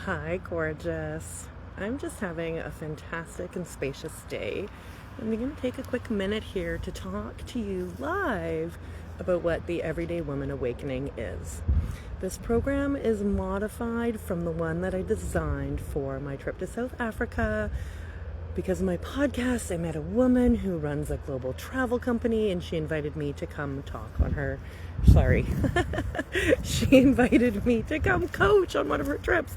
Hi, gorgeous. I'm just having a fantastic and spacious day. I'm going to take a quick minute here to talk to you live about what the Everyday Woman Awakening is. This program is modified from the one that I designed for my trip to South Africa. Because of my podcast, I met a woman who runs a global travel company, and she invited me to come talk on her. She invited me to come coach on one of her trips.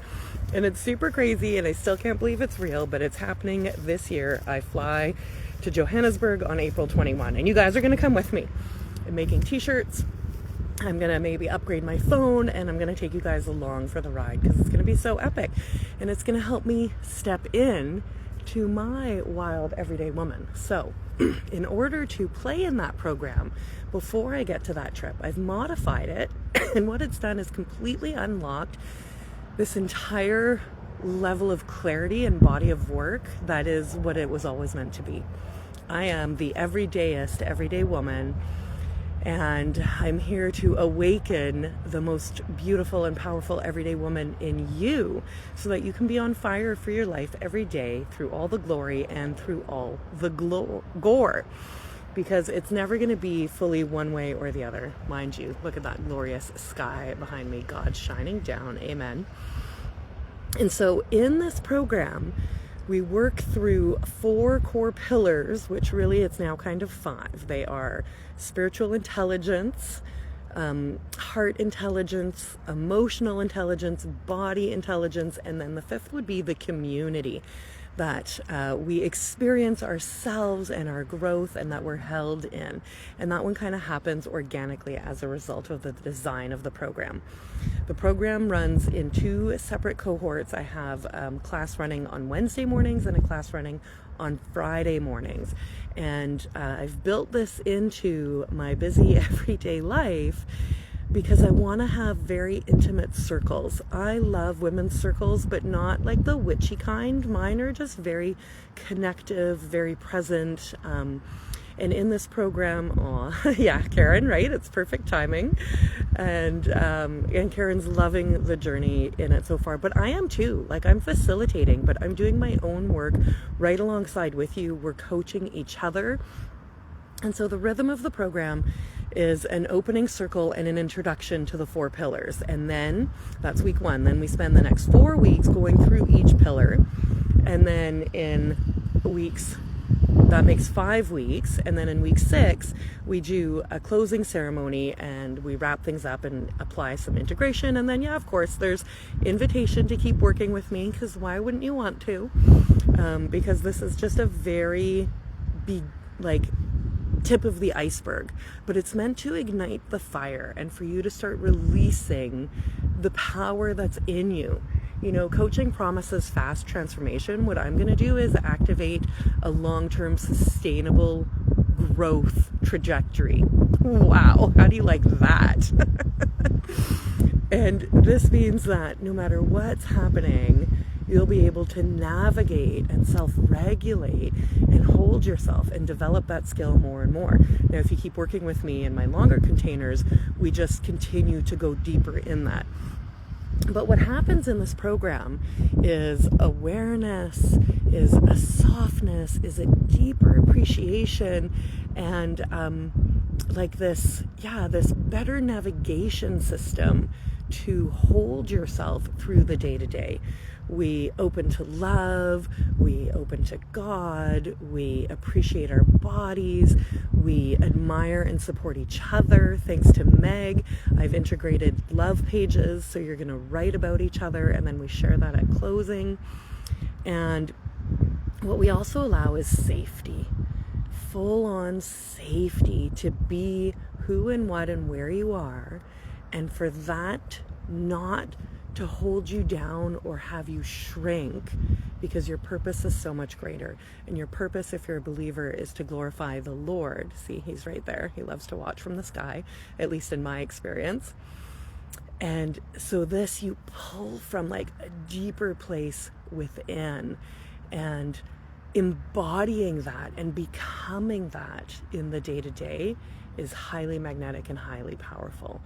And it's super crazy, and I still can't believe it's real, but it's happening this year. I fly to Johannesburg on April 21, and you guys are going to come with me. I'm making t-shirts. I'm going to maybe upgrade my phone, and I'm going to take you guys along for the ride because it's going to be so epic. And it's going to help me step in to my wild everyday woman. So in order to play in that program, before I get to that trip, I've modified it. And what it's done is completely unlocked this entire level of clarity and body of work that is what it was always meant to be. I am the everydayest everyday woman, and I'm here to awaken the most beautiful and powerful everyday woman in you so that you can be on fire for your life every day through all the glory and through all the gore. Because it's never going to be fully one way or the other. Mind you, look at that glorious sky behind me. God shining down. Amen. And so in this program, we work through 4 core pillars, which really it's now kind of 5. They are spiritual intelligence, heart intelligence, emotional intelligence, body intelligence, and then the 5th would be the community, that we experience ourselves and our growth and that we're held in. And that one kind of happens organically as a result of the design of the program. The program runs in 2 separate cohorts. I have class running on Wednesday mornings and a class running on Friday mornings. And I've built this into my busy everyday life because I want to have very intimate circles. I love women's circles, but not like the witchy kind. Mine are just very connective, very present. And in this program, yeah, Karen, right? It's perfect timing. And Karen's loving the journey in it so far. But I am too. Like, I'm facilitating, but I'm doing my own work right alongside with you. We're coaching each other. And so the rhythm of the program is an opening circle and an introduction to the 4 pillars. And then that's week 1. Then we spend the next 4 weeks going through each pillar. And then in weeks, that makes 5 weeks. And then in week 6, we do a closing ceremony and we wrap things up and apply some integration. And then, yeah, of course, there's invitation to keep working with me, because why wouldn't you want to? Because this is just a very tip of the iceberg, but it's meant to ignite the fire and for you to start releasing the power that's in you. You know, coaching promises fast transformation. What I'm going to do is activate a long-term sustainable growth trajectory. Wow, how do you like that? And this means that no matter what's happening, you'll be able to navigate and self-regulate and hold yourself and develop that skill more and more. Now, if you keep working with me in my longer containers, we just continue to go deeper in that. But what happens in this program is awareness, is a softness, is a deeper appreciation, and this better navigation system to hold yourself through the day-to-day. We open to love, we open to God, we appreciate our bodies, we admire and support each other. Thanks to Meg, I've integrated love pages, so you're going to write about each other, and then we share that at closing. And what we also allow is safety, full-on safety to be who and what and where you are, and for that not to hold you down or have you shrink, because your purpose is so much greater. And your purpose, if you're a believer, is to glorify the Lord. See, he's right there. He loves to watch from the sky, at least in my experience. And so this, you pull from like a deeper place within, and embodying that and becoming that in the day-to-day is highly magnetic and highly powerful.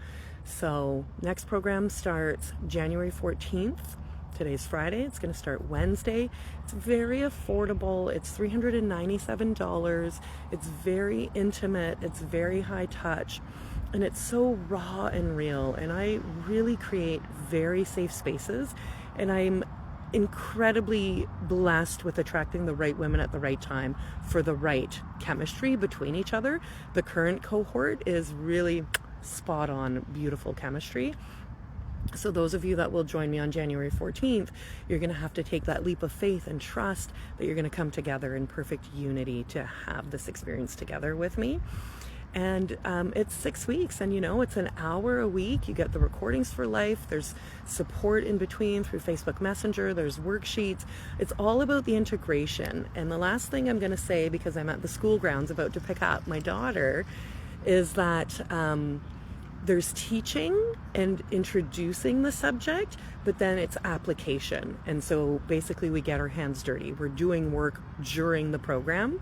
So next program starts January 14th. Today's Friday. It's going to start Wednesday. It's very affordable. It's $397. It's very intimate. It's very high touch. And it's so raw and real. And I really create very safe spaces. And I'm incredibly blessed with attracting the right women at the right time for the right chemistry between each other. The current cohort is really spot on, beautiful chemistry. So those of you that will join me on January 14th, you're going to have to take that leap of faith and trust that you're going to come together in perfect unity to have this experience together with me. And it's 6 weeks, and it's an hour a week. You get the recordings for life. There's support in between through Facebook Messenger. There's worksheets. It's all about the integration. And the last thing I'm going to say, because I'm at the school grounds about to pick up my daughter, is that there's teaching and introducing the subject, but then it's application. And so basically we get our hands dirty. We're doing work during the program.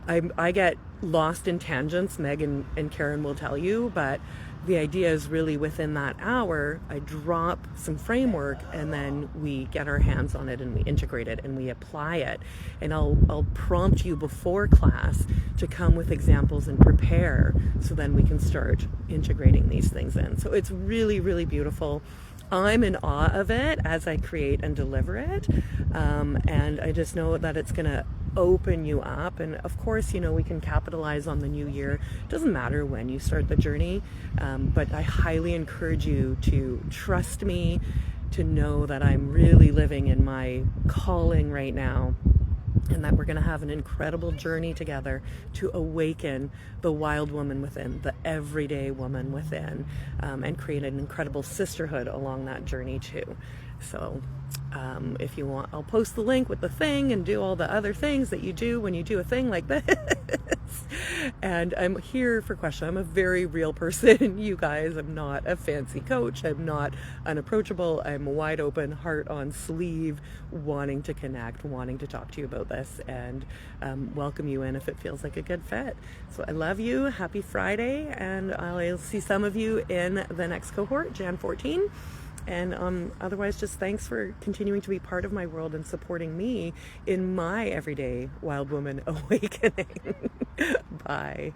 I get lost in tangents, Meg and Karen will tell you, but the idea is really within that hour, I drop some framework and then we get our hands on it and we integrate it and we apply it. And I'll prompt you before class to come with examples and prepare, so then we can start integrating these things in. So it's really, really beautiful. I'm in awe of it as I create and deliver it. And I just know that it's going to open you up. And of course, we can capitalize on the new year. It doesn't matter when you start the journey, but I highly encourage you to trust me, to know that I'm really living in my calling right now, and that we're going to have an incredible journey together to awaken the wild woman within, the everyday woman within, and create an incredible sisterhood along that journey too. So if you want, I'll post the link with the thing and do all the other things that you do when you do a thing like this. And I'm here for questions. I'm a very real person, you guys. I'm not a fancy coach. I'm not unapproachable. I'm wide open, heart on sleeve, wanting to connect, wanting to talk to you about this, and welcome you in if it feels like a good fit. So I love you. Happy Friday, and I'll see some of you in the next cohort, Jan 14. And otherwise, just thanks for continuing to be part of my world and supporting me in my everyday wild woman awakening. Bye.